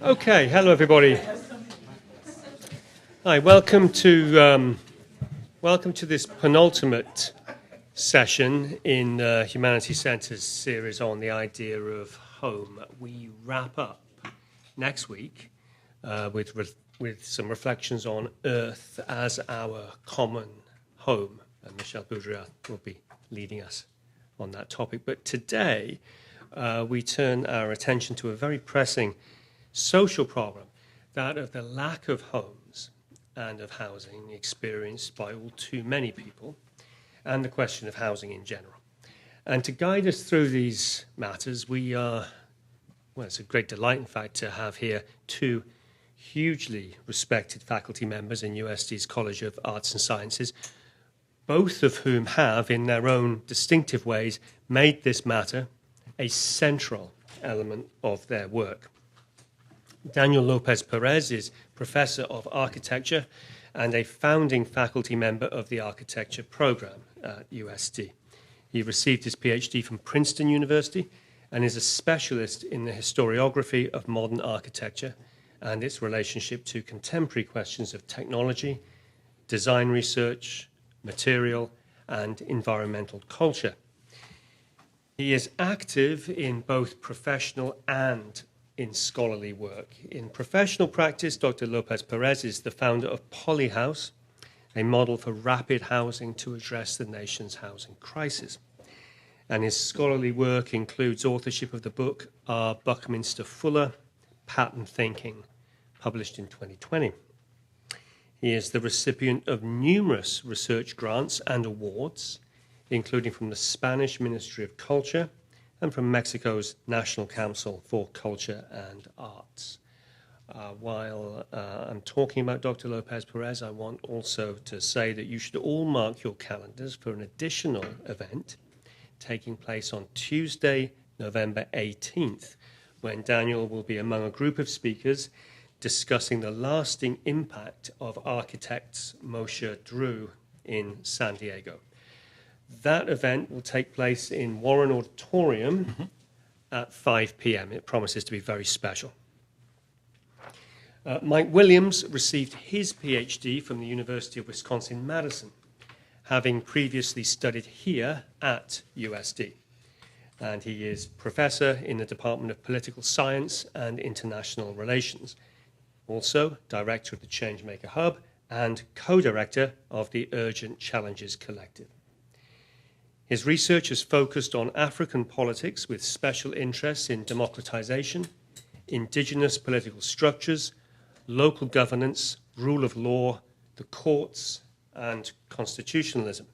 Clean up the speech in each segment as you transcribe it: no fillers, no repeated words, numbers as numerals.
Okay, hello everybody. Hi, welcome to this penultimate session in Humanities Center's series on the idea of home. We wrap up next week with some reflections on Earth as our common home, and Michel Boudria will be leading us on that topic. But today we turn our attention to a very pressing social problem, that of the lack of homes and of housing experienced by all too many people, and the question of housing in general. And to guide us through these matters, it's a great delight, in fact, to have here two hugely respected faculty members in USD's College of Arts and Sciences, both of whom have, in their own distinctive ways, made this matter a central element of their work. Daniel López-Pérez is Professor of Architecture and a founding faculty member of the Architecture program at USD. He received his PhD from Princeton University and is a specialist in the historiography of modern architecture and its relationship to contemporary questions of technology, design research, material, and environmental culture. He is active in both professional and in scholarly work. In professional practice, Dr. López-Pérez is the founder of Polyhouse, a model for rapid housing to address the nation's housing crisis. And his scholarly work includes authorship of the book Are Buckminster Fuller? Pattern Thinking, published in 2020. He is the recipient of numerous research grants and awards, including from the Spanish Ministry of Culture and from Mexico's National Council for Culture and Arts. While I'm talking about Dr. López-Pérez, I want also to say that you should all mark your calendars for an additional event taking place on Tuesday, November 18th, when Daniel will be among a group of speakers discussing the lasting impact of architects Moshe Drew in San Diego. That event will take place in Warren Auditorium at 5 p.m. It promises to be very special. Mike Williams received his PhD from the University of Wisconsin-Madison, having previously studied here at USD. And he is professor in the Department of Political Science and International Relations, also director of the Changemaker Hub and co-director of the Urgent Challenges Collective. His research has focused on African politics with special interests in democratization, indigenous political structures, local governance, rule of law, the courts, and constitutionalism.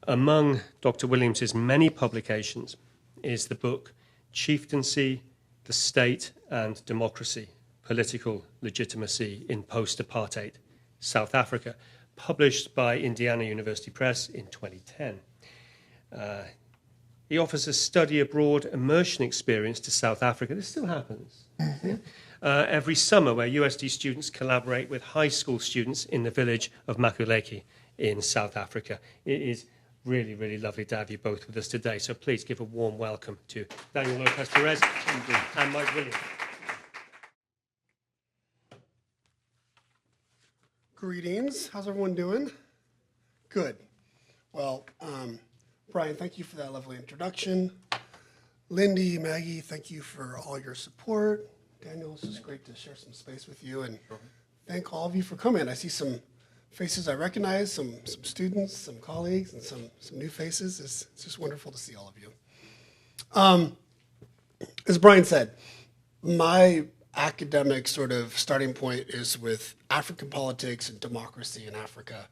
Among Dr. Williams's many publications is the book Chieftaincy, the State and Democracy, Political Legitimacy in Post-Apartheid South Africa, published by Indiana University Press in 2010. He offers a study abroad immersion experience to South Africa. This still happens. Every summer, where USD students collaborate with high school students in the village of Makuleke in South Africa. It is really, really lovely to have you both with us today. So please give a warm welcome to Daniel López-Pérez and Mike Williams. Greetings. How's everyone doing? Good. Well, Brian, thank you for that lovely introduction. Lindy, Maggie, thank you for all your support. Daniel, it's just great to share some space with you, and thank all of you for coming. I see some faces I recognize, some students, some colleagues, and some new faces. It's just wonderful to see all of you. As Brian said, my academic sort of starting point is with African politics and democracy in Africa.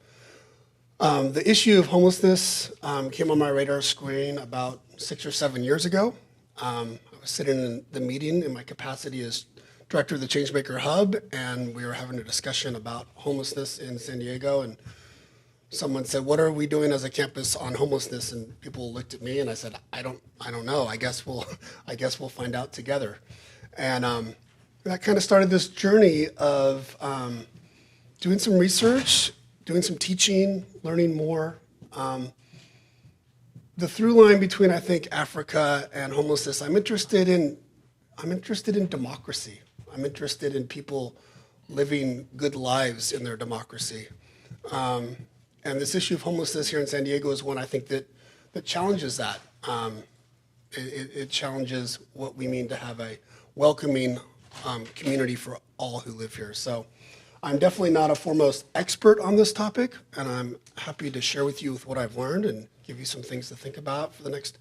The issue of homelessness came on my radar screen about 6 or 7 years ago. I was sitting in the meeting in my capacity as director of the Changemaker Hub, and we were having a discussion about homelessness in San Diego, and someone said, "What are we doing as a campus on homelessness?" And people looked at me, and I said, "I don't know. I guess we'll find out together." And that kind of started this journey of doing some research, doing some teaching, learning more. The through line between, I think, Africa and homelessness, I'm interested in democracy. I'm interested in people living good lives in their democracy. And this issue of homelessness here in San Diego is one I think that challenges that. It challenges what we mean to have a welcoming community for all who live here. So I'm definitely not a foremost expert on this topic, and I'm happy to share with you what I've learned and give you some things to think about for the next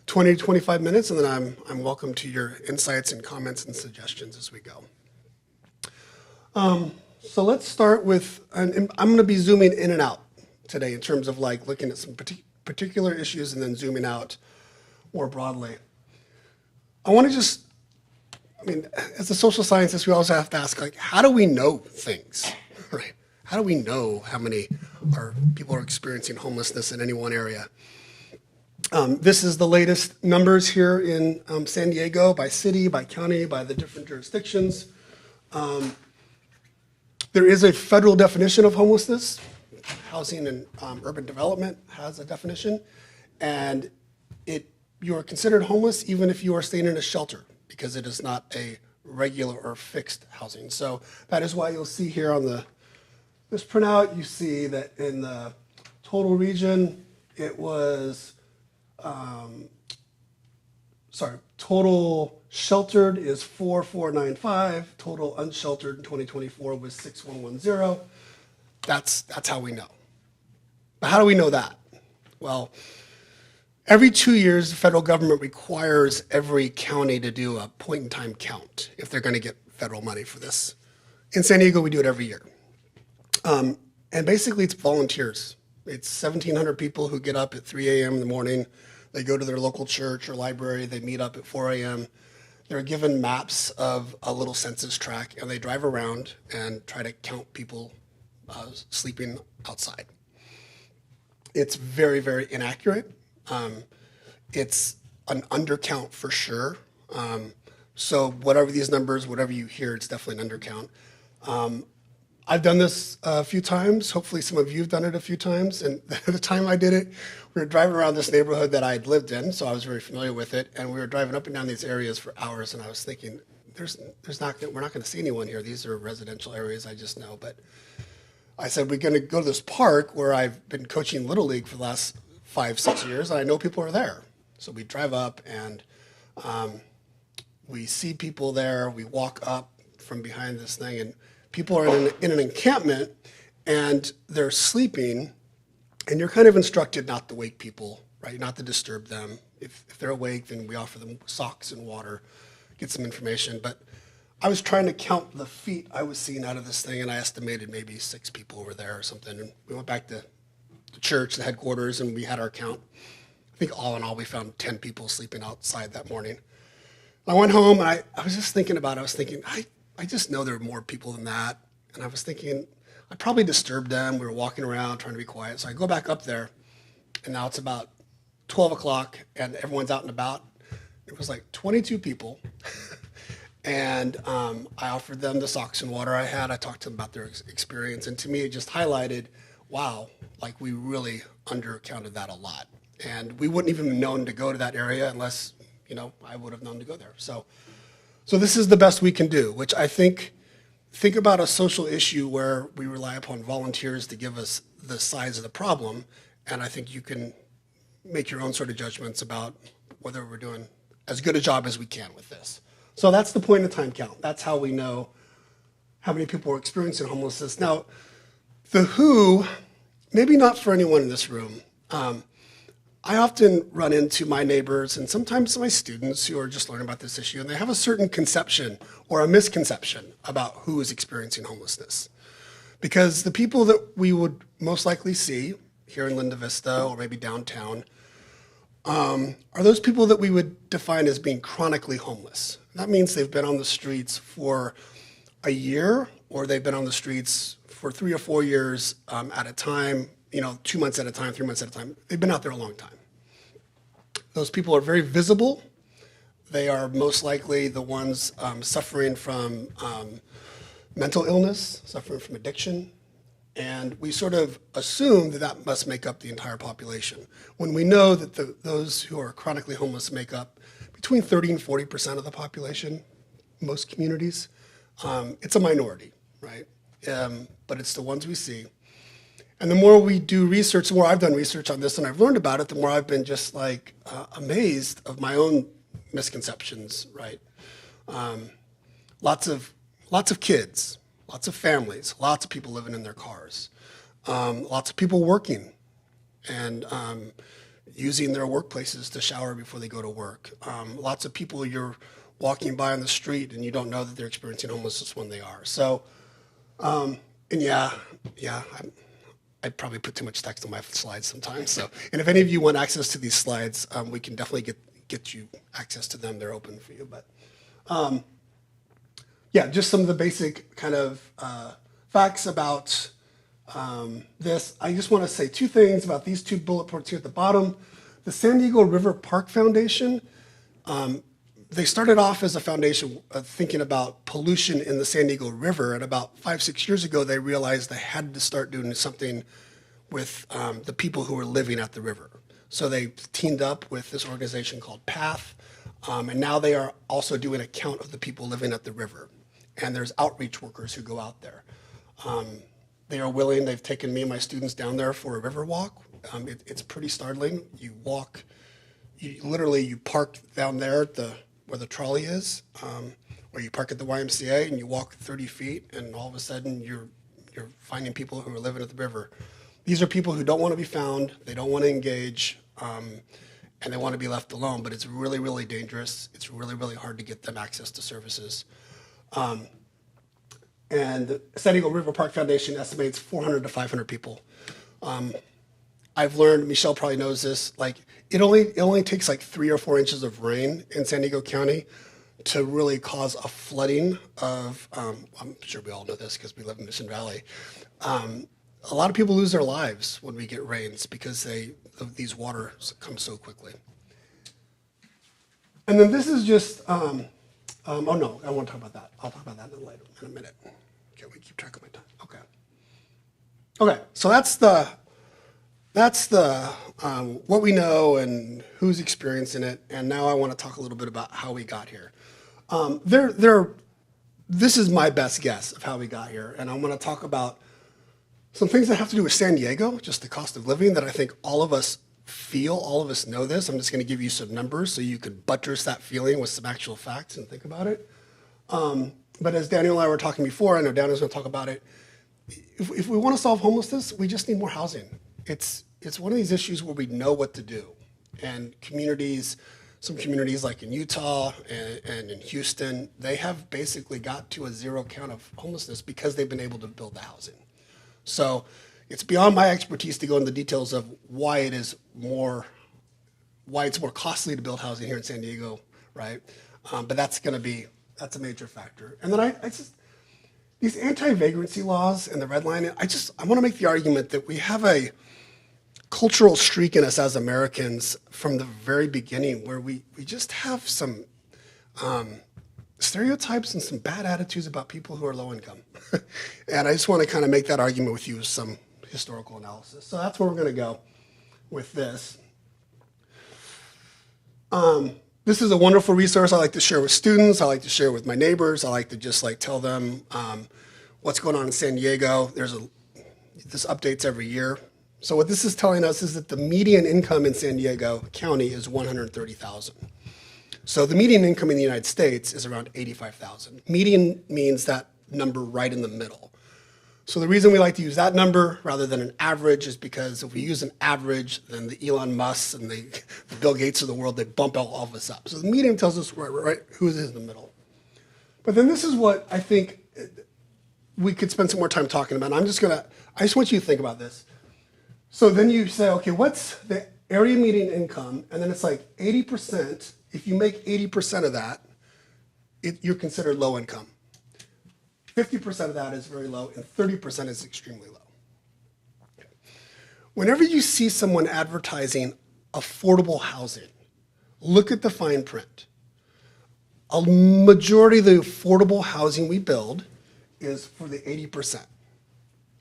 20 to 25 minutes, and then I'm welcome to your insights and comments and suggestions as we go. So let's start with, and I'm going to be zooming in and out today in terms of like looking at some particular issues and then zooming out more broadly. I want to just, I mean, as a social scientist, we also have to ask, like, how do we know things, right? How do we know how many people are experiencing homelessness in any one area? This is the latest numbers here in San Diego by city, by county, by the different jurisdictions. There is a federal definition of homelessness. Housing and Urban Development has a definition, and you are considered homeless even if you are staying in a shelter, because it is not a regular or fixed housing. So that is why you'll see here on this printout, you see that in the total region, it was, total sheltered is 4,495, total unsheltered in 2024 was 6,110. That's how we know. But how do we know that? Well, every 2 years, the federal government requires every county to do a point-in-time count if they're going to get federal money for this. In San Diego, we do it every year. And basically, it's volunteers. It's 1,700 people who get up at 3 a.m. in the morning. They go to their local church or library. They meet up at 4 a.m. They're given maps of a little census tract, and they drive around and try to count people sleeping outside. It's very, very inaccurate. It's an undercount for sure. So whatever these numbers, whatever you hear, it's definitely an undercount. I've done this a few times. Hopefully some of you have done it a few times. And the time I did it, we were driving around this neighborhood that I had lived in, so I was very familiar with it. And we were driving up and down these areas for hours, and I was thinking, we're not going to see anyone here. These are residential areas, I just know. But I said, we're going to go to this park where I've been coaching Little League for the last 5-6 years, and I know people are there. So we drive up, and we see people there. We walk up from behind this thing, and people are in an encampment, and they're sleeping, and you're kind of instructed not to wake people, right? Not to disturb them. If they're awake, then we offer them socks and water, get some information. But I was trying to count the feet I was seeing out of this thing, and I estimated maybe 6 people were there or something. And we went back to the church, the headquarters, and we had our count. I think all in all, we found 10 people sleeping outside that morning. I went home, and I was just thinking about it. I was thinking, I just know there are more people than that. And I was thinking, I probably disturbed them. We were walking around trying to be quiet. So I go back up there, and now it's about 12 o'clock, and everyone's out and about. It was like 22 people. And I offered them the socks and water I had. I talked to them about their experience. And to me, it just highlighted, wow, like we really undercounted that a lot. And we wouldn't even have known to go to that area unless, I would have known to go there. So this is the best we can do, which I think about a social issue where we rely upon volunteers to give us the size of the problem. And I think you can make your own sort of judgments about whether we're doing as good a job as we can with this. So that's the point of time count. That's how we know how many people are experiencing homelessness. Now, the WHO, maybe not for anyone in this room, I often run into my neighbors and sometimes my students who are just learning about this issue, and they have a certain conception or a misconception about who is experiencing homelessness. Because the people that we would most likely see here in Linda Vista or maybe downtown are those people that we would define as being chronically homeless. That means they've been on the streets for a year, or they've been on the streets for 3 or 4 years at a time, 2 months at a time, 3 months at a time. They've been out there a long time. Those people are very visible. They are most likely the ones suffering from mental illness, suffering from addiction. And we sort of assume that must make up the entire population, when we know that those who are chronically homeless make up between 30 and 40% of the population, most communities. It's a minority, right? But it's the ones we see. And the more we do research, the more I've done research on this and I've learned about it, the more I've been just like amazed of my own misconceptions, right? Lots of kids, lots of families, lots of people living in their cars, lots of people working and using their workplaces to shower before they go to work. Lots of people you're walking by on the street and you don't know that they're experiencing homelessness when they are. So, and I probably put too much text on my slides sometimes. So, and if any of you want access to these slides, we can definitely get you access to them. They're open for you. But yeah, just some of the basic kind of facts about this. I just want to say two things about these two bullet points here at the bottom. The San Diego River Park Foundation, they started off as a foundation thinking about pollution in the San Diego River, and about 5-6 years ago, they realized they had to start doing something with the people who were living at the river. So they teamed up with this organization called PATH, and now they are also doing a count of the people living at the river. And there's outreach workers who go out there. They are willing, they've taken me and my students down there for a river walk. It's pretty startling. You walk, you park down there at where the trolley is, or you park at the YMCA and you walk 30 feet and all of a sudden you're finding people who are living at the river. These are people who don't want to be found, they don't want to engage, and they want to be left alone, but it's really, really dangerous. It's really, really hard to get them access to services. And the San Diego River Park Foundation estimates 400 to 500 people. I've learned, Michelle probably knows this, like it only takes like 3 or 4 inches of rain in San Diego County to really cause a flooding of, I'm sure we all know this because we live in Mission Valley. A lot of people lose their lives when we get rains because these waters come so quickly. And then this is just, oh no, I won't talk about that. I'll talk about that in a minute. Can we keep track of my time? Okay. Okay, so that's the what we know and who's experiencing it. And now I want to talk a little bit about how we got here. This is my best guess of how we got here. And I'm going to talk about some things that have to do with San Diego, just the cost of living that I think all of us feel, all of us know this. I'm just going to give you some numbers so you can buttress that feeling with some actual facts and think about it. But as Daniel and I were talking before, I know Daniel's going to talk about it. If we want to solve homelessness, we just need more housing. It's one of these issues where we know what to do. And communities, some communities like in Utah and in Houston, they have basically got to a zero count of homelessness because they've been able to build the housing. So it's beyond my expertise to go into the details of why it's more costly to build housing here in San Diego, right? But that's a major factor. And then these anti-vagrancy laws and the red line, I want to make the argument that we have a cultural streak in us as Americans from the very beginning where we just have some stereotypes and some bad attitudes about people who are low income. And I just want to kind of make that argument with you with some historical analysis. So that's where we're going to go with this. This is a wonderful resource I like to share with students. I like to share with my neighbors. I like to just tell them what's going on in San Diego. This updates every year. So what this is telling us is that the median income in San Diego County is $130,000. So the median income in the United States is around $85,000. Median means that number right in the middle. So the reason we like to use that number rather than an average is because if we use an average, then the Elon Musk and the Bill Gates of the world, they bump all of us up. So the median tells us right who is in the middle. But then this is what I think we could spend some more time talking about. I just want you to think about this. So then you say, okay, what's the area median income? And then it's like 80%. If you make 80% of that, you're considered low income. 50% of that is very low, and 30% is extremely low. Okay. Whenever you see someone advertising affordable housing, look at the fine print. A majority of the affordable housing we build is for the 80%,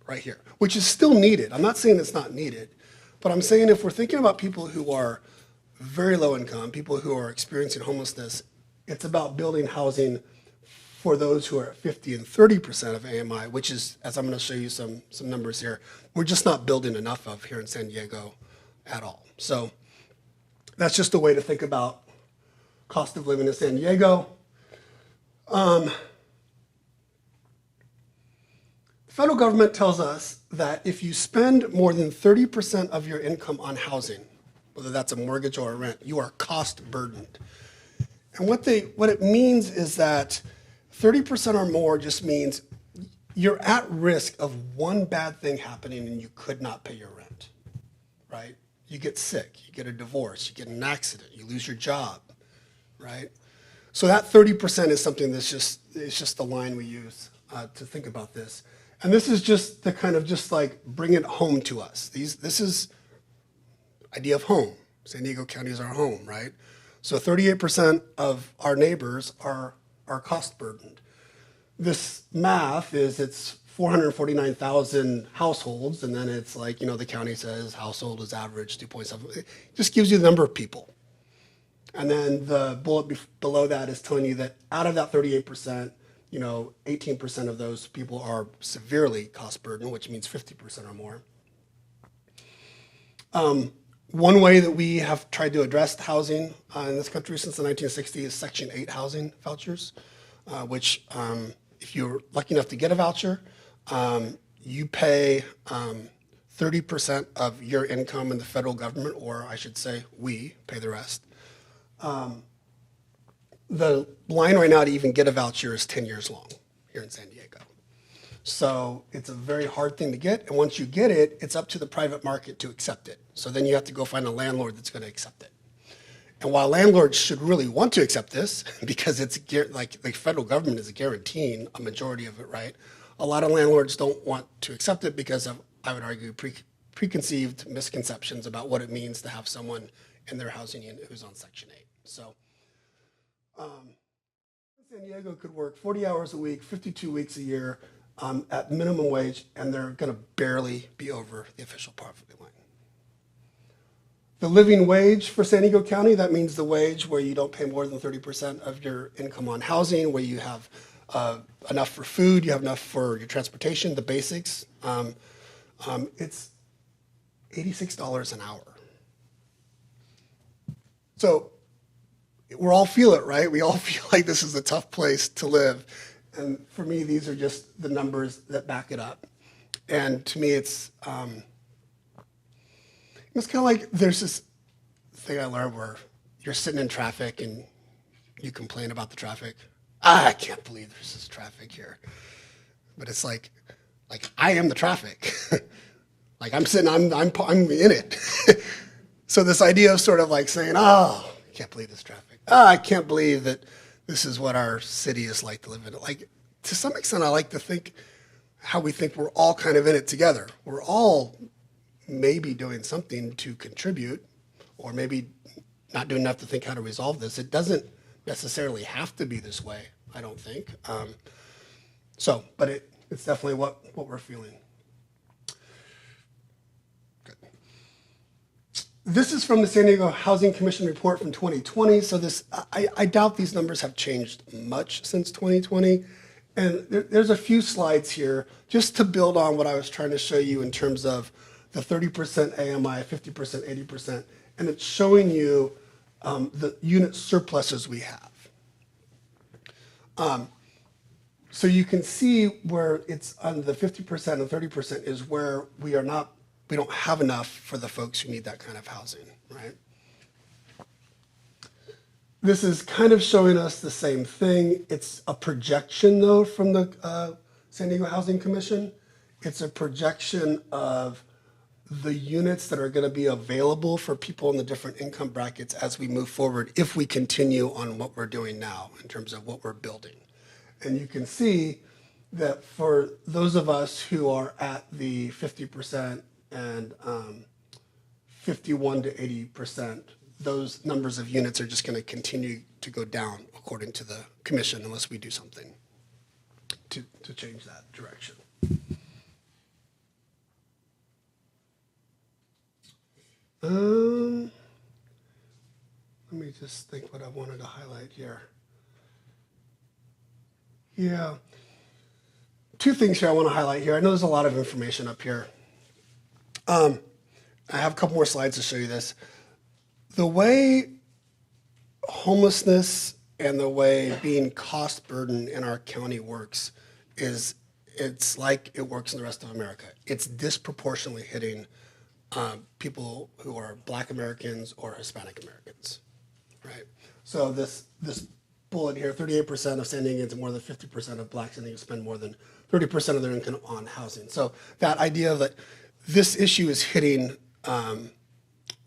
right here, which is still needed. I'm not saying it's not needed, but I'm saying if we're thinking about people who are very low income, people who are experiencing homelessness, it's about building housing for those who are at 50 and 30% of AMI, which is, as I'm going to show you some numbers here, we're just not building enough of here in San Diego at all. So that's just a way to think about cost of living in San Diego. The federal government tells us that if you spend more than 30% of your income on housing, whether that's a mortgage or a rent, you are cost burdened. And what it means is that 30% or more just means you're at risk of one bad thing happening and you could not pay your rent, right? You get sick, you get a divorce, you get in an accident, you lose your job, right? So that 30% is something it's just the line we use to think about this. And this is just to kind of just like bring it home to us. This is idea of home. San Diego County is our home, right? So 38% of our neighbors are cost burdened. This math is it's 449,000 households, and then it's like, the county says household is average 2.7. It just gives you the number of people. And then the bullet below that is telling you that out of that 38%, 18% of those people are severely cost burdened, which means 50% or more. One way that we have tried to address housing in this country since the 1960s is Section 8 housing vouchers, which if you're lucky enough to get a voucher, you pay 30% of your income in the federal government, or I should say we pay the rest. The line right now to even get a voucher is 10 years long here in San Diego. So it's a very hard thing to get, and once you get it, it's up to the private market to accept it. So then you have to go find a landlord that's going to accept it. And while landlords should really want to accept this, because it's like the federal government is guaranteeing a majority of it, right? A lot of landlords don't want to accept it because of, I would argue, preconceived misconceptions about what it means to have someone in their housing unit who's on Section 8. So San Diego could work 40 hours a week, 52 weeks a year at minimum wage, and they're going to barely be over the official poverty line. The living wage for San Diego County, that means the wage where you don't pay more than 30% of your income on housing, where you have enough for food, you have enough for your transportation, the basics. It's $86 an hour. So we all feel it, right? We all feel like this is a tough place to live. And for me, these are just the numbers that back it up. And to me, it's kind of like there's this thing I learned where you're sitting in traffic and you complain about the traffic. I can't believe there's this traffic here. But it's like I am the traffic. Like I'm sitting, I'm in it. So this idea of sort of like saying, oh, I can't believe this traffic. Oh, I can't believe that this is what our city is like to live in. Like, to some extent, I like to think how we think we're all kind of in it together. We're all maybe doing something to contribute, or maybe not doing enough to think how to resolve this. It doesn't necessarily have to be this way, I don't think. But it's definitely what we're feeling. Good. This is from the San Diego Housing Commission report from 2020. So I doubt these numbers have changed much since 2020. And there's a few slides here just to build on what I was trying to show you in terms of the 30% AMI, 50%, 80%. And it's showing you the unit surpluses we have. So you can see where it's on the 50% and 30% is where we don't have enough for the folks who need that kind of housing, right? This is kind of showing us the same thing. It's a projection, though, from the San Diego Housing Commission. It's a projection of the units that are going to be available for people in the different income brackets as we move forward, if we continue on what we're doing now in terms of what we're building. And you can see that for those of us who are at the 50% and 51 to 80%, those numbers of units are just going to continue to go down according to the commission unless we do something to change that direction. Let me just think what I wanted to highlight here. Yeah. Two things here I want to highlight here. I know there's a lot of information up here. I have a couple more slides to show you this. The way homelessness and the way being cost burden in our county works is it's like it works in the rest of America. It's disproportionately hitting people who are Black Americans or Hispanic Americans, right? So this bullet here, 38% of San Diegans and more than 50% of Black San Diegans spend more than 30% of their income on housing. So that idea that this issue is hitting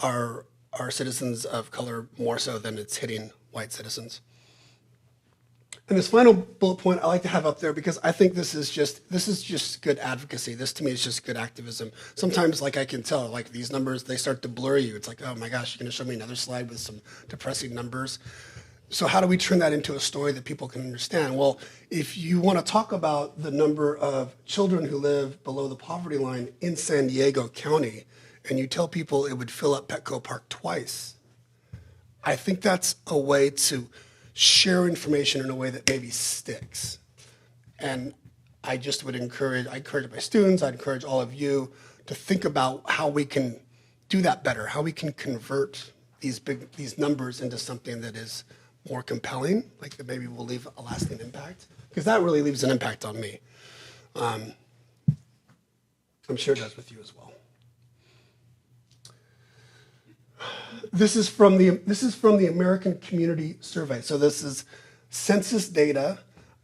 our citizens of color more so than it's hitting white citizens. And this final bullet point I like to have up there because I think this is just good advocacy. This to me is just good activism. Sometimes like I can tell, like these numbers, they start to blur you. It's like, oh my gosh, you're gonna show me another slide with some depressing numbers. So how do we turn that into a story that people can understand? Well, if you wanna talk about the number of children who live below the poverty line in San Diego County, and you tell people it would fill up Petco Park twice, I think that's a way to share information in a way that maybe sticks. And I just would encourage my students, I'd encourage all of you to think about how we can do that better, how we can convert these numbers into something that is more compelling, like that maybe will leave a lasting impact, because that really leaves an impact on me. I'm sure it does with you as well. This is from the American Community Survey. So this is census data,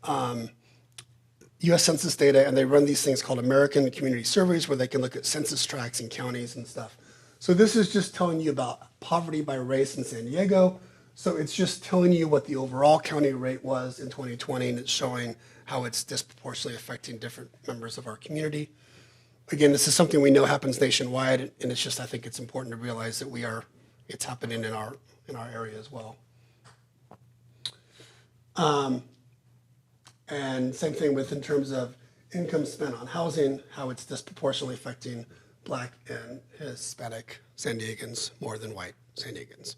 U.S. Census data, and they run these things called American Community Surveys where they can look at census tracts and counties and stuff. So this is just telling you about poverty by race in San Diego. So it's just telling you what the overall county rate was in 2020, and it's showing how it's disproportionately affecting different members of our community. Again, this is something we know happens nationwide, and it's just, I think it's important to realize that it's happening in our area as well. And same thing in terms of income spent on housing, how it's disproportionately affecting Black and Hispanic San Diegans more than white San Diegans.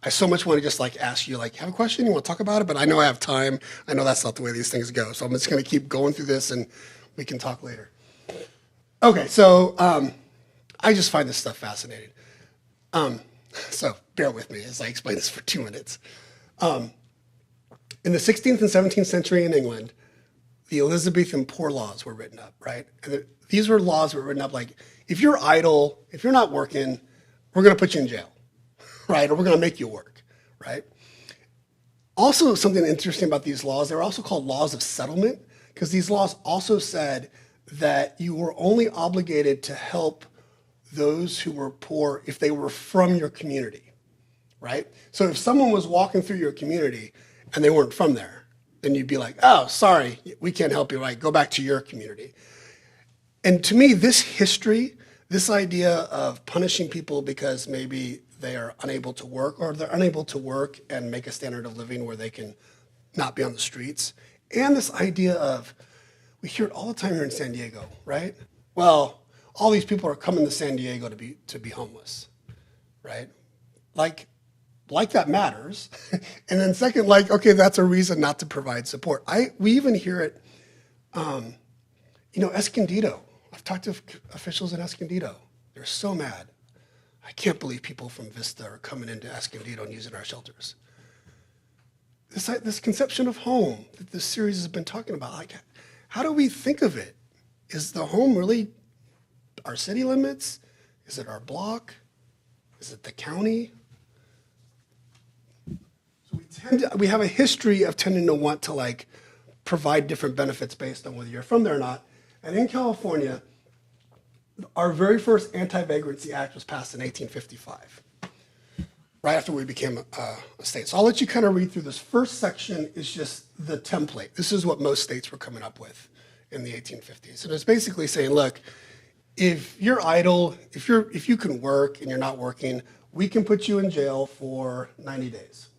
I so much want to just ask you, have a question, you want to talk about it, but I know I have time. I know that's not the way these things go. So I'm just going to keep going through this and we can talk later. Okay, so I just find this stuff fascinating. So bear with me as I explain this for 2 minutes. In the 16th and 17th century in England, the Elizabethan Poor Laws were written up, right? And these were laws that were written up like, if you're idle, if you're not working, we're going to put you in jail, right? Or we're going to make you work, right? Also, something interesting about these laws, they were also called laws of settlement, because these laws also said that you were only obligated to help those who were poor if they were from your community, right? So if someone was walking through your community and they weren't from there, then you'd be like, oh, sorry, we can't help you, right? Go back to your community. And to me, this history, this idea of punishing people because maybe they are unable to work or they're unable to work and make a standard of living where they can not be on the streets, and this idea of, we hear it all the time here in San Diego, right? Well, all these people are coming to San Diego to be homeless, right? Like that matters. And then second, okay, that's a reason not to provide support. We even hear it, Escondido. I've talked to officials in Escondido. They're so mad. I can't believe people from Vista are coming into Escondido and using our shelters. This conception of home that this series has been talking about, how do we think of it? Is the home really our city limits? Is it our block? Is it the county? So we have a history of tending to want to provide different benefits based on whether you're from there or not. And in California, our very first Anti-Vagrancy Act was passed in 1855, right after we became a state. So I'll let you kind of read through this. First section is just the template. This is what most states were coming up with in the 1850s. And it's basically saying, look, if you're idle, if you can work and you're not working, we can put you in jail for 90 days.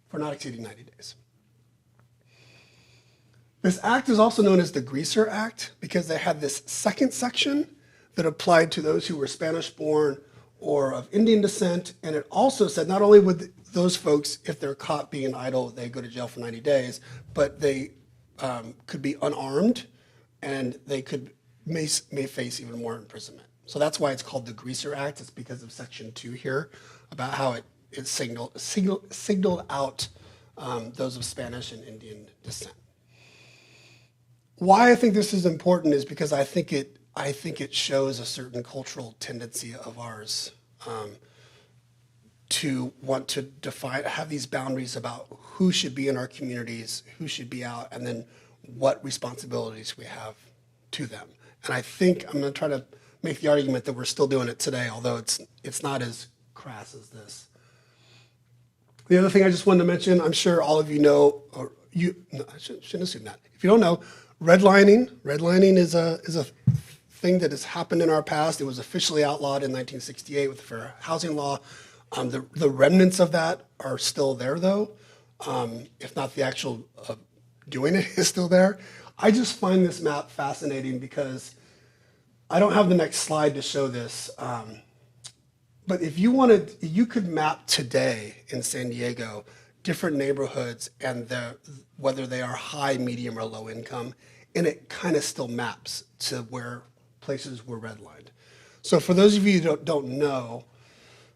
For not exceeding 90 days. This act is also known as the Greaser Act because they had this second section that applied to those who were Spanish-born or of Indian descent. And it also said not only would those folks, if they're caught being idle, they go to jail for 90 days, but they could be unarmed and they may face even more imprisonment. So that's why it's called the Greaser Act. It's because of Section 2 here about how it signaled out those of Spanish and Indian descent. Why I think this is important is because I think it shows a certain cultural tendency of ours to want to have these boundaries about who should be in our communities, who should be out, and then what responsibilities we have to them. And I think I'm going to try to make the argument that we're still doing it today, although it's not as crass as this. The other thing I just wanted to mention, I'm sure all of you know, or no, I shouldn't assume that. If you don't know, redlining is a thing that has happened in our past. It was officially outlawed in 1968 with the Fair Housing Law. The remnants of that are still there, though, if not the actual doing it is still there. I just find this map fascinating because I don't have the next slide to show this, but if you wanted, you could map today in San Diego different neighborhoods and whether they are high, medium, or low income, and it kind of still maps to where places were redlined. So for those of you who don't know,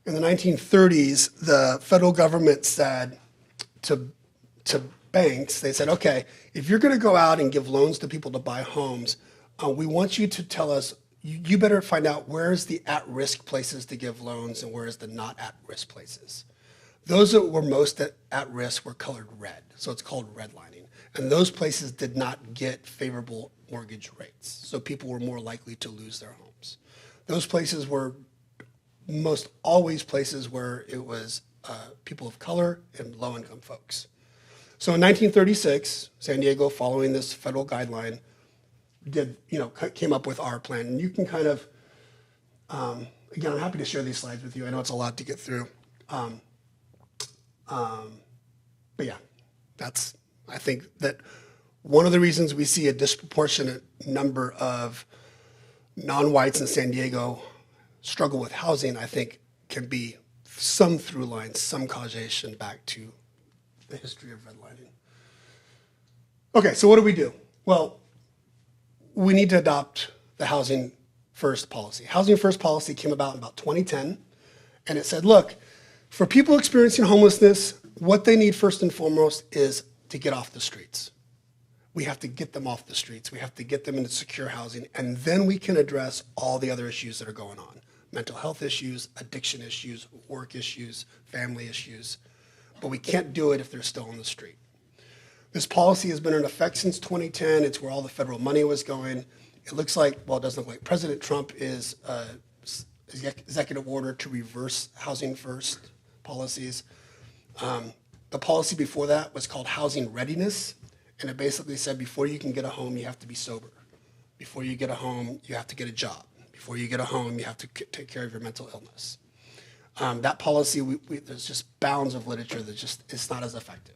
in the 1930s, the federal government said to banks, they said, okay, if you're going to go out and give loans to people to buy homes, we want you to tell us, you better find out where's the at-risk places to give loans and where's the not at-risk places. Those that were most at risk were colored red, so it's called redlining. And those places did not get favorable mortgage rates, so people were more likely to lose their homes. Those places were most always places where it was people of color and low-income folks. So in 1936, San Diego, following this federal guideline, came up with our plan. And you can kind of, again, I'm happy to share these slides with you. I know it's a lot to get through. But yeah, I think that one of the reasons we see a disproportionate number of non-whites in San Diego struggle with housing, I think, can be some through lines, some causation back to the history of redlining. Okay, so what do we do? Well, we need to adopt the Housing First policy. Housing First policy came about in about 2010, and it said, look, for people experiencing homelessness, what they need first and foremost is to get off the streets. We have to get them off the streets. We have to get them into secure housing, and then we can address all the other issues that are going on. Mental health issues, addiction issues, work issues, family issues. But we can't do it if they're still on the street. This policy has been in effect since 2010. It's where all the federal money was going. It looks like, well, it doesn't look like President Trump is executive order to reverse Housing First policies. The policy before that was called Housing Readiness, and it basically said before you can get a home, you have to be sober. Before you get a home, you have to get a job. Before you get a home, you have to take care of your mental illness. That policy, there's just bounds of literature that it's not as effective.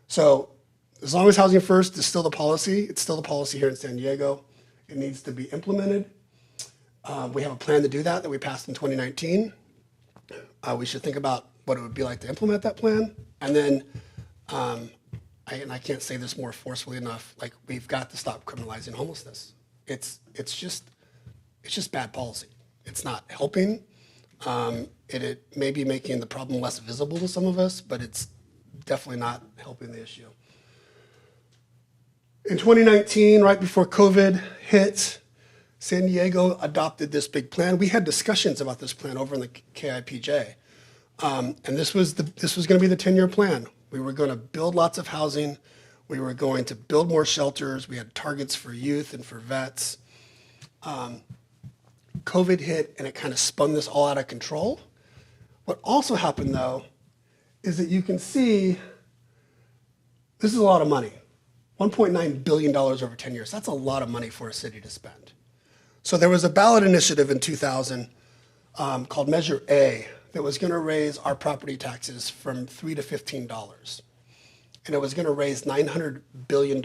So as long as Housing First is still the policy, it's still the policy here in San Diego. It needs to be implemented. We have a plan to do that we passed in 2019. We should think about what it would be like to implement that plan. And then, I can't say this more forcefully enough, like we've got to stop criminalizing homelessness. It's just bad policy. It's not helping. It may be making the problem less visible to some of us, but it's definitely not helping the issue. In 2019, right before COVID hit, San Diego adopted this big plan. We had discussions about this plan over in the KIPJ. And this was going to be the 10-year plan. We were going to build lots of housing. We were going to build more shelters. We had targets for youth and for vets. COVID hit, and it kind of spun this all out of control. What also happened, though, is that you can see this is a lot of money. $1.9 billion over 10 years. That's a lot of money for a city to spend. So there was a ballot initiative in 2000 called Measure A that was going to raise our property taxes from $3 to $15. And it was going to raise $900 billion.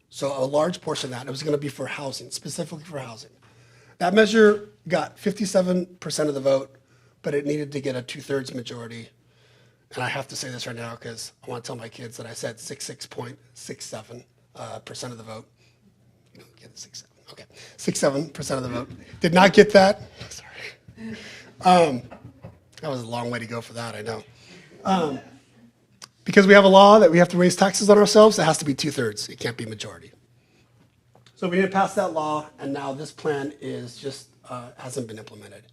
So a large portion of that, it was going to be for housing, specifically for housing. That measure, got 57% of the vote, but it needed to get a 2/3 majority. And I have to say this right now because I want to tell my kids that I said 66.67% of the vote. You don't get 67. Okay, 67% of the vote. Did not get that. Sorry. That was a long way to go for that, I know. Because we have a law that we have to raise taxes on ourselves, it has to be 2/3. It can't be majority. So we didn't pass that law, and now this plan is just hasn't been implemented.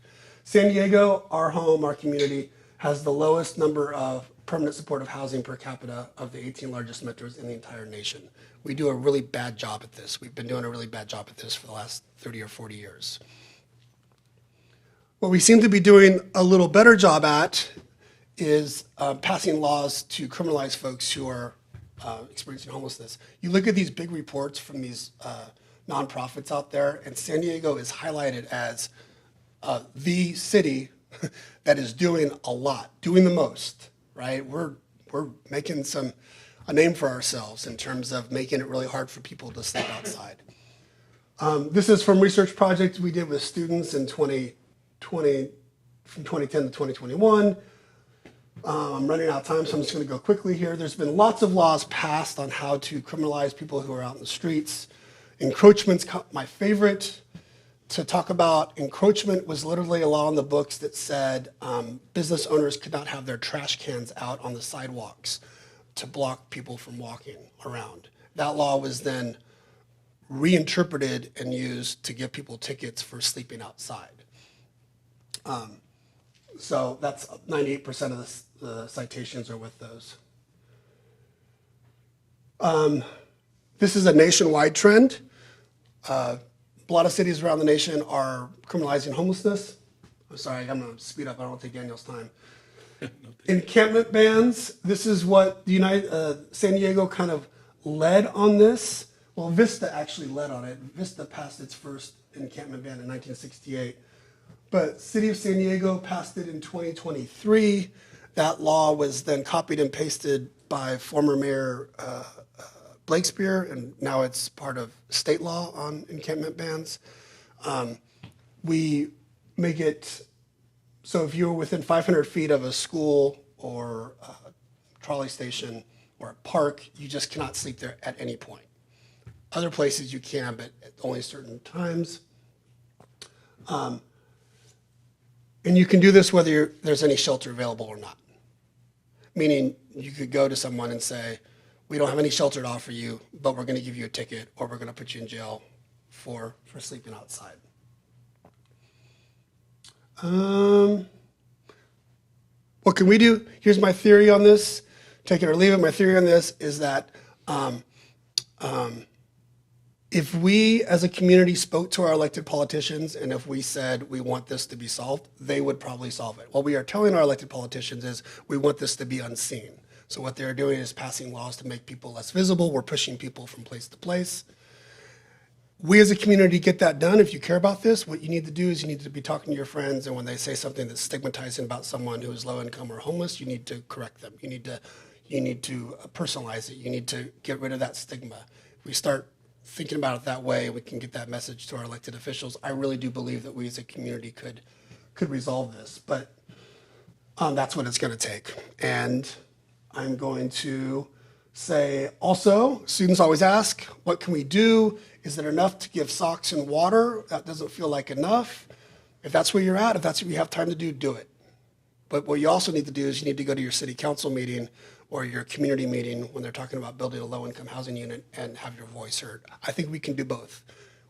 San Diego, our home, our community, has the lowest number of permanent supportive housing per capita of the 18 largest metros in the entire nation. We do a really bad job at this. We've been doing a really bad job at this for the last 30 or 40 years. What we seem to be doing a little better job at is passing laws to criminalize folks who are experiencing homelessness. You look at these big reports from these nonprofits out there, and San Diego is highlighted as the city that is doing a lot, doing the most, right? We're making a name for ourselves in terms of making it really hard for people to sleep outside. This is from research projects we did with students in 2020, from 2010 to 2021. I'm running out of time, so I'm just going to go quickly here. There's been lots of laws passed on how to criminalize people who are out in the streets. Encroachment's my favorite to talk about. Encroachment was literally a law in the books that said business owners could not have their trash cans out on the sidewalks to block people from walking around. That law was then reinterpreted and used to give people tickets for sleeping outside. So that's 98% of the citations are with those. This is a nationwide trend. A lot of cities around the nation are criminalizing homelessness. I'm sorry, I'm going to speed up. I don't want to take Daniel's time. Encampment bans. This is what the San Diego kind of led on this. Well, Vista actually led on it. Vista passed its first encampment ban in 1968. But City of San Diego passed it in 2023. That law was then copied and pasted by former Mayor Blakespeare, and now it's part of state law on encampment bans. We make it so if you're within 500 feet of a school or a trolley station or a park, you just cannot sleep there at any point. Other places you can, but at only certain times. And you can do this whether there's any shelter available or not. Meaning you could go to someone and say, we don't have any shelter to offer you, but we're going to give you a ticket or we're going to put you in jail for sleeping outside. What can we do? Here's my theory on this. Take it or leave it. My theory on this is that if we as a community spoke to our elected politicians and if we said we want this to be solved, they would probably solve it. What we are telling our elected politicians is we want this to be unseen. So what they're doing is passing laws to make people less visible. We're pushing people from place to place. We as a community get that done. If you care about this, what you need to do is you need to be talking to your friends, and when they say something that's stigmatizing about someone who is low income or homeless, you need to correct them. You need to personalize it. You need to get rid of that stigma. If we start thinking about it that way, we can get that message to our elected officials. I really do believe that we as a community could resolve this, but that's what it's going to take. And I'm going to say also, students always ask, what can we do? Is it enough to give socks and water? That doesn't feel like enough. If that's where you're at, if that's what you have time to do it. But what you also need to do is you need to go to your city council meeting or your community meeting when they're talking about building a low-income housing unit and have your voice heard. I think we can do both.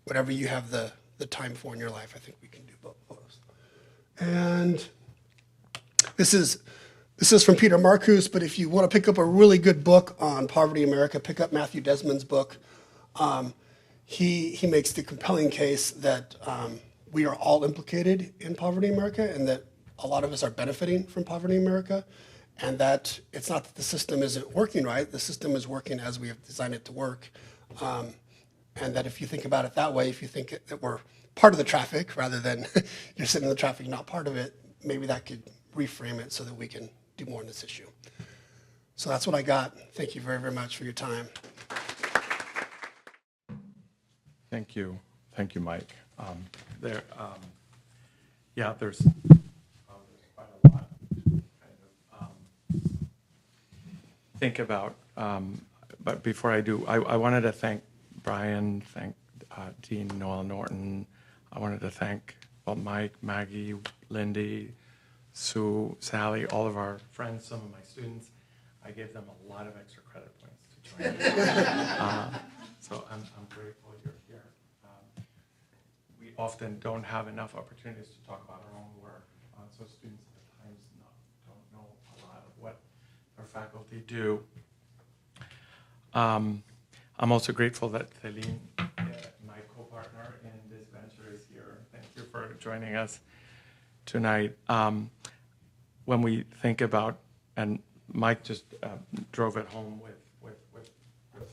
Whatever you have the time for in your life, I think we can do both. And this is from Peter Marcuse, but if you want to pick up a really good book on poverty in America, pick up Matthew Desmond's book. He makes the compelling case that we are all implicated in poverty in America and that a lot of us are benefiting from poverty in America, and that it's not that the system isn't working right. The system is working as we have designed it to work. And that if you think about it that way, if you think that we're part of the traffic rather than you're sitting in the traffic, not part of it, maybe that could reframe it so that we can do more on this issue. So that's what I got. Thank you very, very much for your time. Thank you. Thank you, Mike. Yeah, there's quite a lot to kind of think about. But before I do, I wanted to thank Brian, thank Dean Noel Norton. I wanted to thank Mike, Maggie, Lindy, Sue, Sally, all of our friends, some of my students. I gave them a lot of extra credit points to join me. So I'm grateful you're here. We often don't have enough opportunities to talk about our own work. So students at times don't know a lot of what our faculty do. I'm also grateful that Celine, my co-partner in this venture, is here. Thank you for joining us tonight. When we think about, and Mike just drove it home with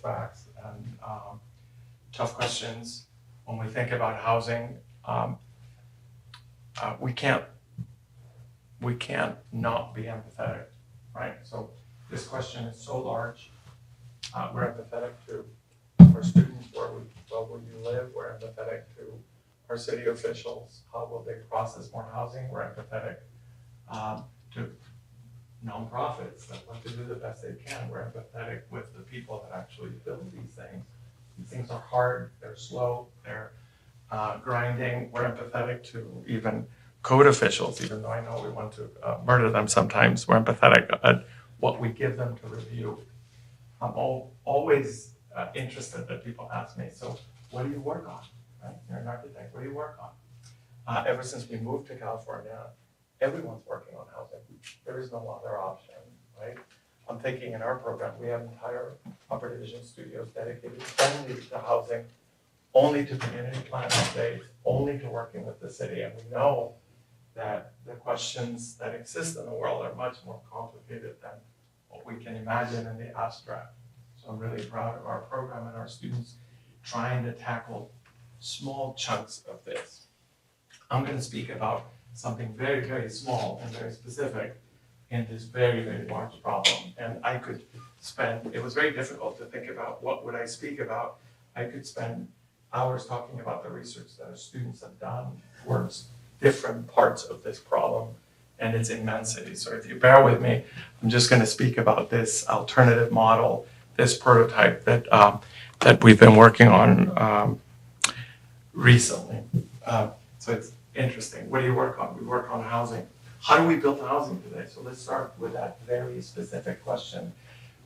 facts and tough questions. When we think about housing, we can't not be empathetic, right? So this question is so large. We're empathetic to our students, where will you live? We're empathetic to our city officials. How will they process more housing? We're empathetic to nonprofits that want to do the best they can. We're empathetic with the people that actually build these things. These things are hard, they're slow, they're grinding. We're empathetic to even code officials, even though I know we want to murder them sometimes. We're empathetic at what we give them to review. I'm always interested that people ask me, so what do you work on? Right? You're an architect, what do you work on? Ever since we moved to California, everyone's working on housing. There is no other option, right? I'm thinking in our program, we have entire upper division studios dedicated only to housing, only to community plan updates, only to working with the city. And we know that the questions that exist in the world are much more complicated than what we can imagine in the abstract. So I'm really proud of our program and our students trying to tackle small chunks of this. I'm going to speak about something very, very small and very specific in this very, very large problem. And I could spend, it was very difficult to think about what would I speak about. I could spend hours talking about the research that our students have done towards different parts of this problem and its immensity. So if you bear with me, I'm just going to speak about this alternative model, this prototype that we've been working on recently. So it's interesting. What do you work on? We work on housing. How do we build housing today? So let's start with that very specific question.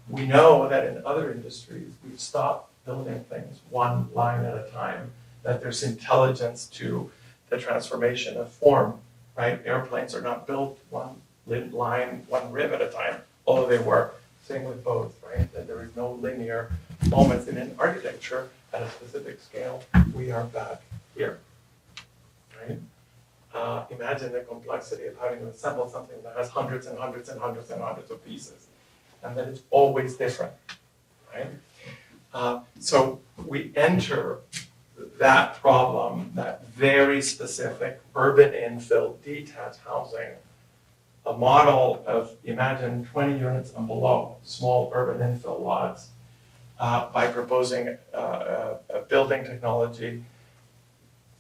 We know that in other industries, we've stopped building things one line at a time, that there's intelligence to the transformation of form, right? Airplanes are not built one line, one rib at a time, although they were. Same with boats, right? That there is no linear moments in an architecture at a specific scale. We are back here, right? Imagine the complexity of having to assemble something that has hundreds and hundreds and hundreds and hundreds of pieces, and that it's always different, right? So we enter that problem, that very specific urban infill detached housing, a model of, imagine 20 units and below, small urban infill lots, by proposing a building technology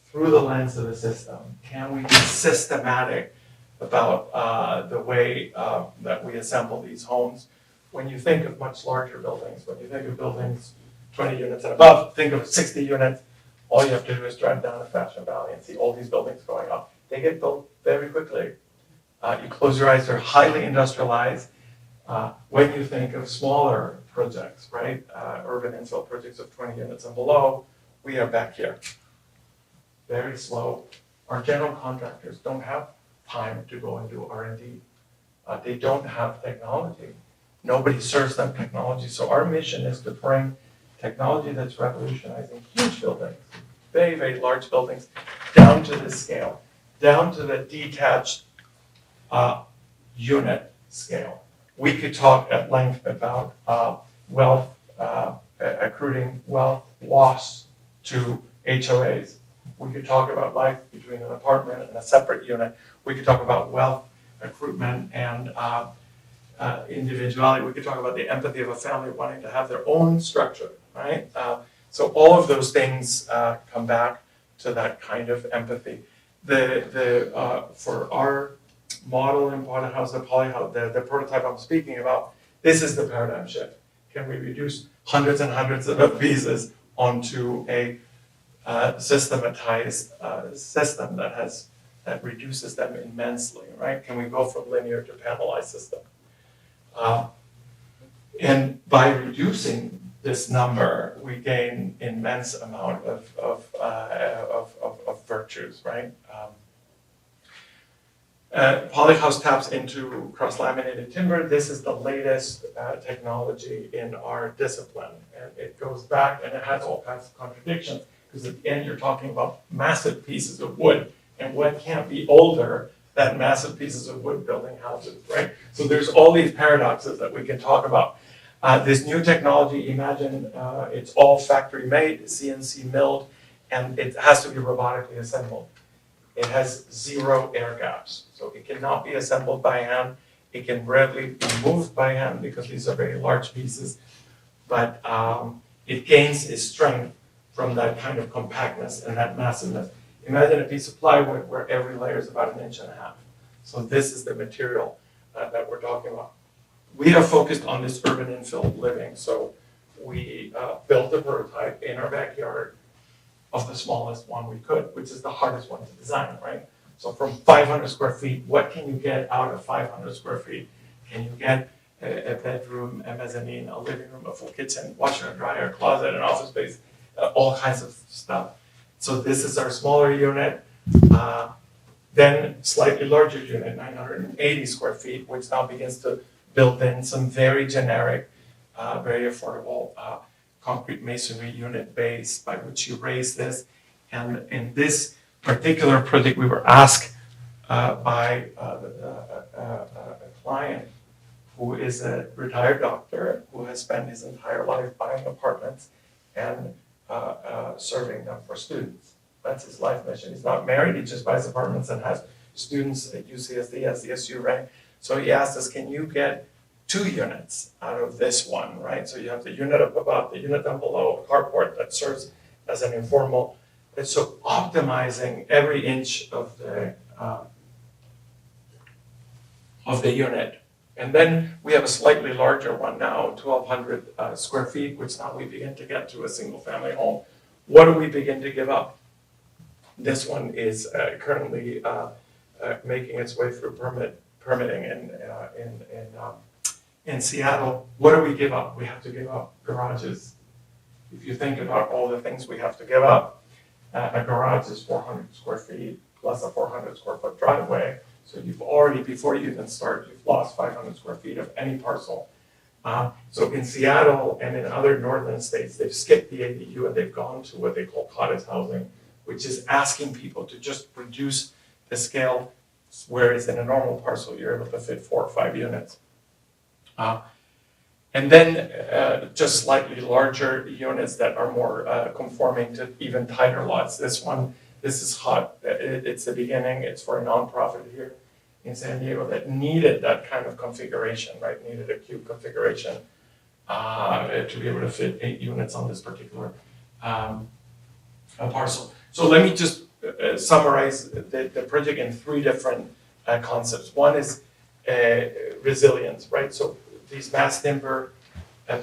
through the lens of the system. Can we be systematic about the way that we assemble these homes? When you think of much larger buildings, when you think of buildings 20 units and above, think of 60 units, all you have to do is drive down to Fashion Valley and see all these buildings going up. They get built very quickly. You close your eyes, they're highly industrialized. When you think of smaller projects, right, urban infill projects of 20 units and below, we are back here. Very slow. Our general contractors don't have time to go and do R&D. They don't have technology. Nobody serves them technology. So our mission is to bring technology that's revolutionizing huge buildings, very, very large buildings, down to this scale, down to the detached unit scale. We could talk at length about wealth, accruing wealth loss to HOAs. We could talk about life between an apartment and a separate unit. We could talk about wealth, accruement, and individuality. We could talk about the empathy of a family wanting to have their own structure, right? So all of those things come back to that kind of empathy. for our model in polyhouse, the prototype I'm speaking about, this is the paradigm shift. Can we reduce hundreds and hundreds of pieces onto a systematized system that reduces them immensely, right? Can we go from linear to panelized system? And by reducing this number, we gain immense amount of virtues, right? Polyhouse taps into cross-laminated timber. This is the latest technology in our discipline. And it goes back, and it has all kinds of contradictions, because at the end you're talking about massive pieces of wood, and what can't be older than massive pieces of wood building houses, right? So there's all these paradoxes that we can talk about. This new technology, imagine it's all factory made, CNC milled, and it has to be robotically assembled. It has 0 air gaps, so it cannot be assembled by hand. It can rarely be moved by hand because these are very large pieces, but it gains its strength from that kind of compactness and that massiveness. Imagine a piece of plywood where every layer is about 1.5 inches. So this is the material that we're talking about. We are focused on this urban infill living, so we built a prototype in our backyard of the smallest one we could, which is the hardest one to design, right? So from 500 square feet, what can you get out of 500 square feet? Can you get a bedroom, a mezzanine, a living room, a full kitchen, washer and dryer, closet, an office space, all kinds of stuff. So this is our smaller unit. Then slightly larger unit, 980 square feet, which now begins to build in some very generic, very affordable concrete masonry unit base by which you raise this. And in this particular project, we were asked by a client who is a retired doctor who has spent his entire life buying apartments and serving them for students. That's his life mission. He's not married, he just buys apartments and has students at UCSD, SDSU, right? So he asked us, can you get 2 units out of this one, right? So you have the unit up above, the unit down below, a carport that serves as an informal. And so optimizing every inch of the unit. And then we have a slightly larger one now, 1,200 square feet, which now we begin to get to a single family home. What do we begin to give up? This one is currently making its way through permitting in Seattle. What do we give up? We have to give up garages. If you think about all the things we have to give up, a garage is 400 square feet plus a 400 square foot driveway. So you've already, before you even start, you've lost 500 square feet of any parcel. So in Seattle and in other northern states, they've skipped the ADU and they've gone to what they call cottage housing, which is asking people to just reduce the scale, whereas in a normal parcel, you're able to fit 4 or 5 units. And then just slightly larger units that are more conforming to even tighter lots. This is hot. It's the beginning. It's for a nonprofit here in San Diego that needed that kind of configuration, right? Needed a cube configuration to be able to fit 8 units on this particular parcel. So let me just summarize the project in 3 different concepts. One is resilience, right? So these mass timber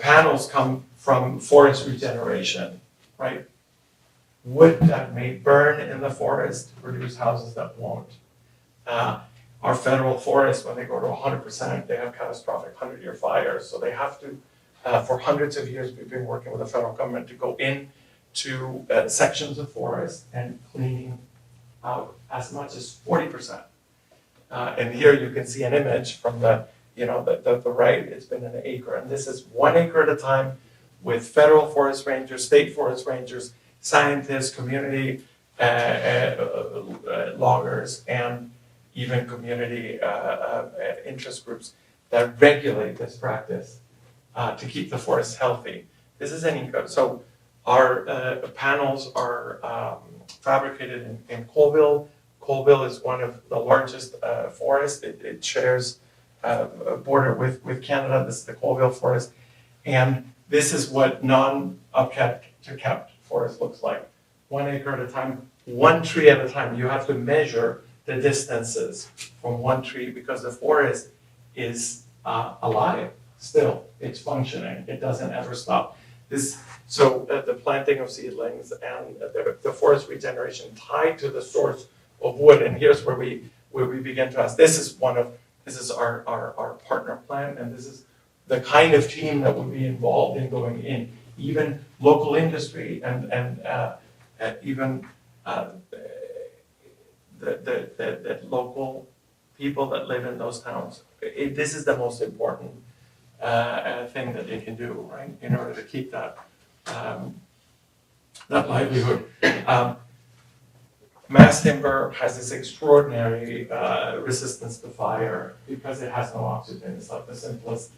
panels come from forest regeneration, right? Wood that may burn in the forest to produce houses that won't. Our federal forests, when they go to 100%, they have catastrophic 100-year fires. So they have to, for hundreds of years, we've been working with the federal government to go into sections of forest and cleaning out as much as 40%. And here you can see an image from the right. It's been an acre, and this is 1 acre at a time with federal forest rangers, state forest rangers, scientists, community loggers, and even community interest groups that regulate this practice to keep the forest healthy. This is so our panels are fabricated in Colville. Colville is one of the largest forests. It shares a border with Canada. This is the Colville forest. And this is what non-upkept to kept forest looks like. 1 acre at a time, one tree at a time. You have to measure the distances from one tree because the forest is alive still. It's functioning. It doesn't ever stop. So the planting of seedlings and the forest regeneration tied to the source of wood. And here's where we begin to ask. This is our partner plan, and this is the kind of team that would be involved in going in. Even local industry and even the local people that live in those towns. This is the most important thing that they can do, right, in order to keep that livelihood. Mass timber has this extraordinary resistance to fire because it has no oxygen. It's like the simplest.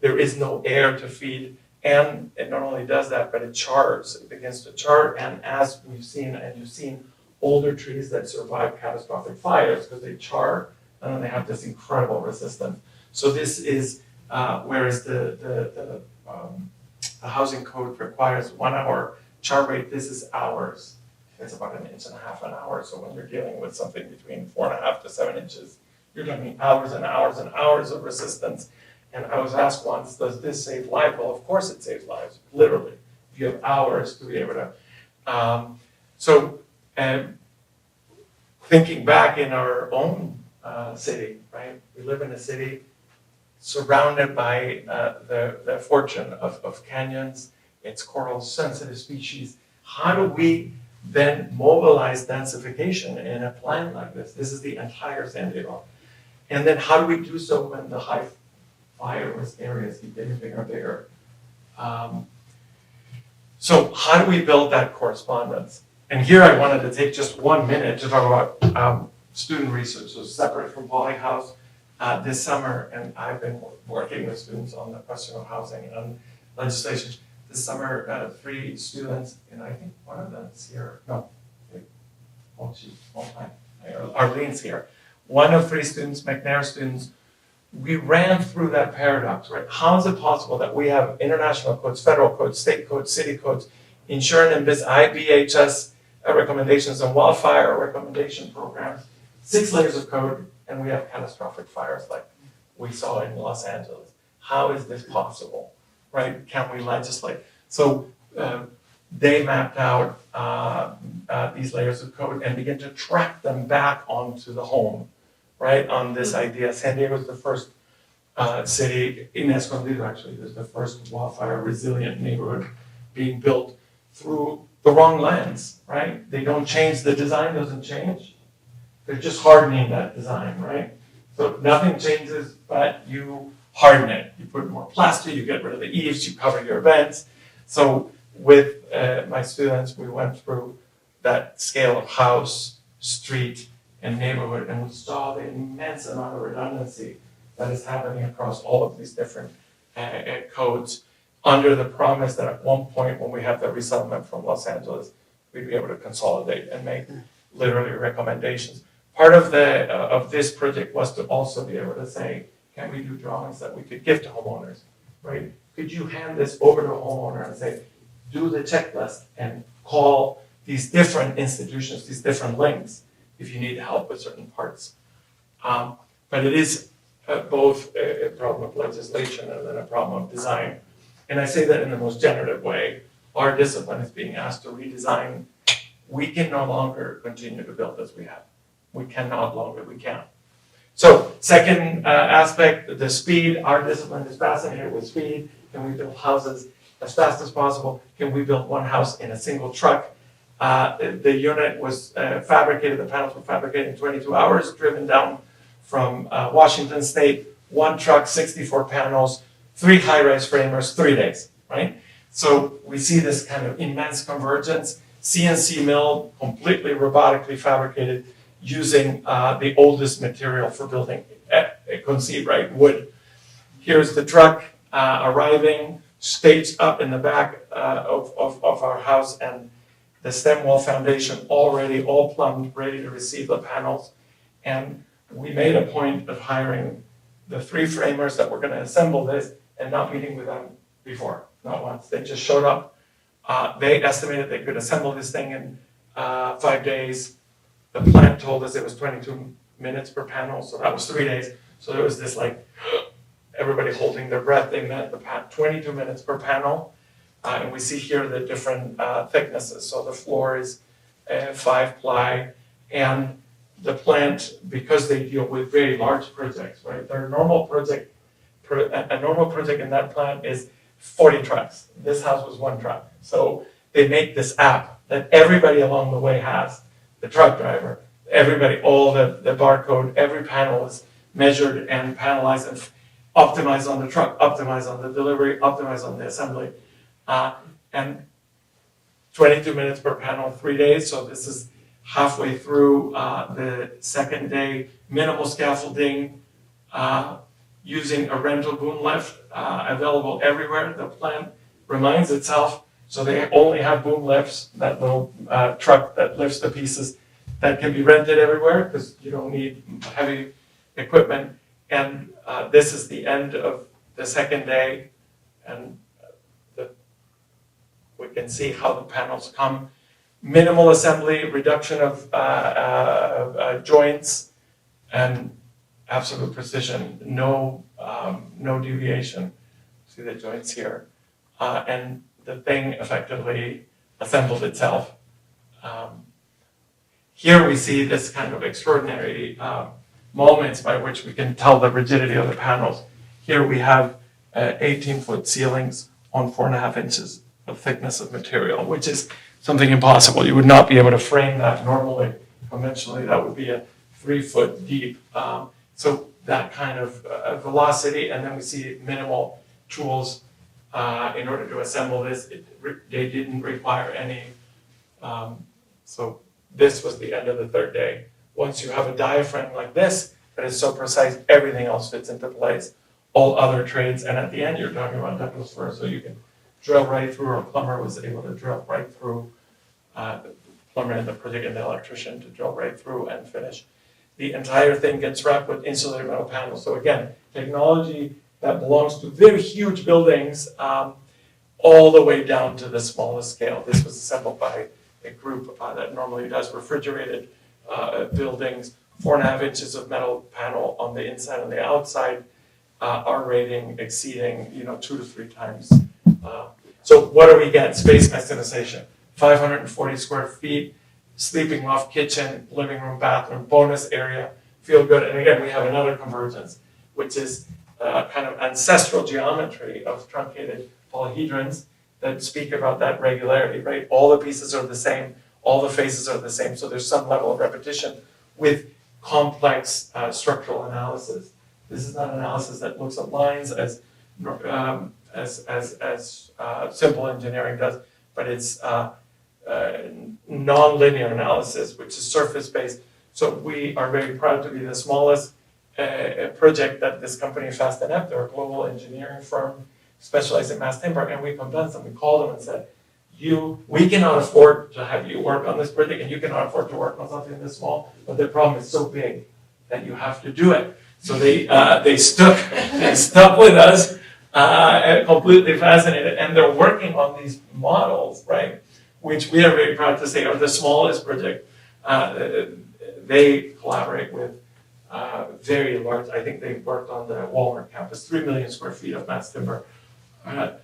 There is no air to feed, and it not only does that, but it chars. It begins to char, and as we've seen, and you've seen older trees that survive catastrophic fires because they char, and then they have this incredible resistance. So this is, whereas the housing code requires 1 hour char rate, this is hours. It's about 1.5 inches an hour. So when you're dealing with something between 4.5 to 7 inches, you're talking hours and hours and hours of resistance. And I was asked once, does this save lives? Well, of course it saves lives, literally. If you have hours to be able to. Thinking back in our own city, right? We live in a city surrounded by the fortune of canyons, its coral sensitive species. How do we then mobilize densification in a plan like this? This is the entire San Diego. And then how do we do so when the high fire risk areas keep getting bigger and bigger? So how do we build that correspondence? And here I wanted to take just 1 minute to talk about student research, so separate from Poly House this summer, and I've been working with students on the question of housing and legislation. This summer, 3 students, and I think one of them is here. No, Arlene's here. One of 3 students, McNair students, we ran through that paradox, right? How is it possible that we have international codes, federal codes, state codes, city codes, insurance and IBHS recommendations and wildfire recommendation programs, 6 layers of code, and we have catastrophic fires like we saw in Los Angeles? How is this possible, right? Can we legislate? So they mapped out these layers of code and begin to track them back onto the home, right? On this idea, San Diego is the first city in Escondido, actually, is the first wildfire resilient neighborhood being built through the wrong lens, right? They don't change, the design doesn't change. They're just hardening that design, right? So nothing changes, but you harden it. You put more plaster, you get rid of the eaves, you cover your vents. So with my students, we went through that scale of house, street, and neighborhood, and we saw the immense amount of redundancy that is happening across all of these different codes, under the promise that at one point when we have the resettlement from Los Angeles, we'd be able to consolidate and make literally recommendations. Part of this project was to also be able to say, can we do drawings that we could give to homeowners, right? Could you hand this over to a homeowner and say, do the checklist and call these different institutions, these different links, if you need help with certain parts. But it is both a problem of legislation and then a problem of design. And I say that in the most generative way. Our discipline is being asked to redesign. We can no longer continue to build as we have. We cannot longer, we can't. So second aspect, the speed. Our discipline is fascinated with speed. Can we build houses as fast as possible? Can we build one house in a single truck? The unit was fabricated, the panels were fabricated in 22 hours, driven down from Washington State, one truck, 64 panels, 3 high-rise framers, 3 days, right? So we see this kind of immense convergence. CNC mill, completely robotically fabricated, using the oldest material for building, conceived, right, wood. Here's the truck arriving, staged up in the back of our house, and the stem wall foundation already all plumbed, ready to receive the panels. And we made a point of hiring the 3 framers that were going to assemble this and not meeting with them before, not once. They just showed up. They estimated they could assemble this thing in 5 days. The plant told us it was 22 minutes per panel, so that was 3 days. So there was this like, everybody holding their breath. They meant the 22 minutes per panel. And we see here the different thicknesses. So the floor is 5 ply, and the plant, because they deal with very large projects, right? Their normal project, a normal project in that plant is 40 trucks. This house was 1 truck. So they make this app that everybody along the way has. The truck driver, everybody, all the barcode, every panel is measured and panelized and optimized on the truck, optimized on the delivery, optimized on the assembly. And 22 minutes per panel, 3 days. So this is halfway through the second day. Minimal scaffolding, using a rental boom lift available everywhere. The plant reminds itself, so they only have boom lifts, that little truck that lifts the pieces, that can be rented everywhere because you don't need heavy equipment. And this is the end of the second day, and we can see how the panels come. Minimal assembly, reduction of joints, and absolute precision, no deviation. See the joints here. And the thing effectively assembled itself. Here we see this kind of extraordinary moments by which we can tell the rigidity of the panels. Here we have 18-foot ceilings on 4.5 inches of thickness of material, which is something impossible. You would not be able to frame that normally. Conventionally, that would be a 3 foot deep. So that kind of velocity, and then we see minimal tools in order to assemble this. They didn't require any. So this was the end of the third day. Once you have a diaphragm like this that is so precise, everything else fits into place. All other trades, and at the end, you're talking about ductless fur, so you can drill right through. Or a plumber was able to drill right through. The plumber and the project and the electrician to drill right through and finish. The entire thing gets wrapped with insulated metal panels. So again, technology that belongs to very huge buildings, all the way down to the smallest scale. This was assembled by a group that normally does refrigerated buildings, 4.5 inches of metal panel on the inside and the outside, R rating exceeding 2 to 3 times. So what do we get? Space maximization, 540 square feet, sleeping loft, kitchen, living room, bathroom, bonus area, feel good. And again, we have another convergence, which is kind of ancestral geometry of truncated polyhedrons that speak about that regularity, right? All the pieces are the same, all the faces are the same, so there's some level of repetition with complex structural analysis. This is not analysis that looks at lines as simple engineering does, but it's non-linear analysis, which is surface-based. So we are very proud to be the smallest project that this company, Fast and F, they're a global engineering firm specialized in mass timber, and we convinced them, we called them and said, we cannot afford to have you work on this project, and you cannot afford to work on something this small, but the problem is so big that you have to do it. So they stuck with us, completely fascinated, and they're working on these models, right? Which we are very proud to say are the smallest project. They collaborate with very large, I think they've worked on the Walmart campus, 3 million square feet of mass timber.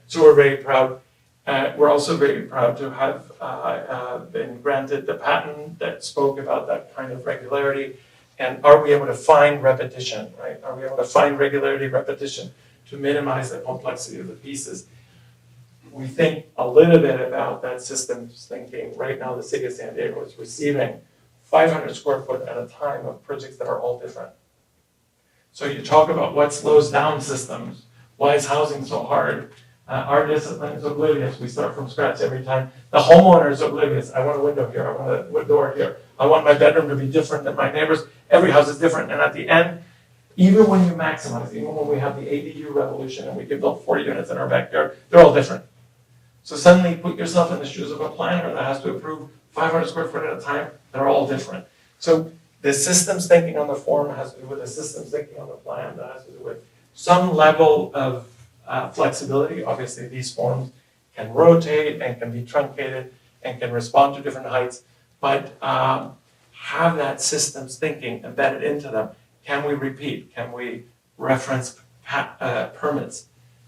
So we're very proud. We're also very proud to have been granted the patent that spoke about that kind of regularity. And are we able to find repetition, right? Are we able to find regularity, repetition to minimize the complexity of the pieces? We think a little bit about that systems thinking. Right now, the city of San Diego is receiving 500 square foot at a time of projects that are all different. So you talk about what slows down systems. Why is housing so hard? Our discipline is oblivious. We start from scratch every time. The homeowner is oblivious. I want a window here. I want a door here. I want my bedroom to be different than my neighbor's. Every house is different. And at the end, even when you maximize, even when we have the ADU revolution and we can build 40 units in our backyard, they're all different. So suddenly put yourself in the shoes of a planner that has to approve 500 square foot at a time. They're all different. So the systems thinking on the form has to do with the systems thinking on the plan that has to do with some level of flexibility. Obviously, these forms can rotate and can be truncated and can respond to different heights, but have that systems thinking embedded into them. Can we repeat? Can we reference permits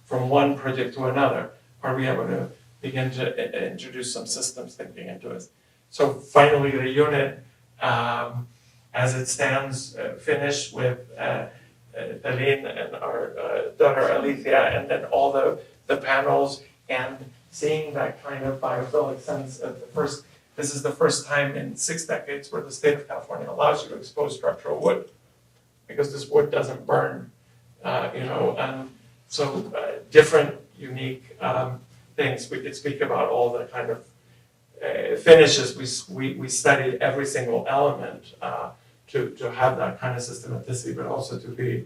from one project to another? Are we able to begin to introduce some systems thinking into it? So finally, the unit, as it stands, finished with Aline and our daughter Alethea, and then all the panels, and seeing that kind of biophilic sense of this is the first time in 6 decades where the state of California allows you to expose structural wood, because this wood doesn't burn, and so different, unique things. We could speak about all the kind of finishes. We studied every single element to have that kind of systematicity, but also to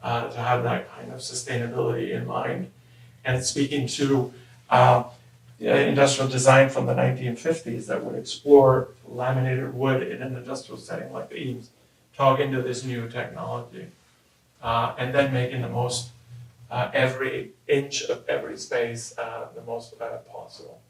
have that kind of sustainability in mind. And speaking to industrial design from the 1950s that would explore laminated wood in an industrial setting like the Eames, talk into this new technology, and then making the most every inch of every space the most possible.